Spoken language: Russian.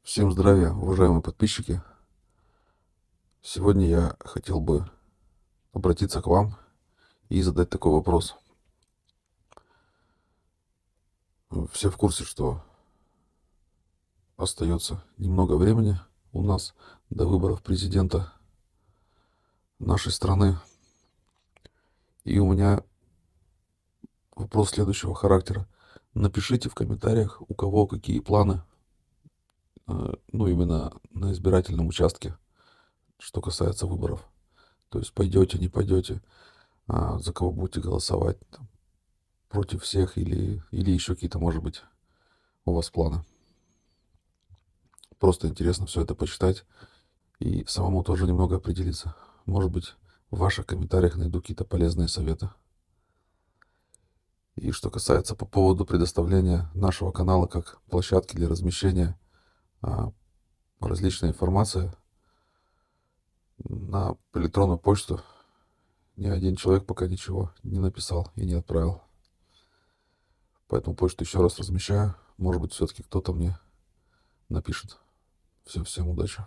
Всем здравия, уважаемые подписчики. Сегодня я хотел бы обратиться к вам и задать такой вопрос. Все в курсе, что остается немного времени у нас до выборов президента нашей страны. И у меня вопрос следующего характера. Напишите в комментариях, у кого какие планы, именно на избирательном участке, что касается выборов. То есть пойдете, не пойдете, за кого будете голосовать, против всех или еще какие-то, может быть, у вас планы. Просто интересно все это почитать и самому тоже немного определиться. Может быть, в ваших комментариях найду какие-то полезные советы. И что касается по поводу предоставления нашего канала как площадки для размещения различной информации на электронную почту, ни один человек пока ничего не написал и не отправил. Поэтому почту еще раз размещаю. Может быть, все-таки кто-то мне напишет. Всем удачи.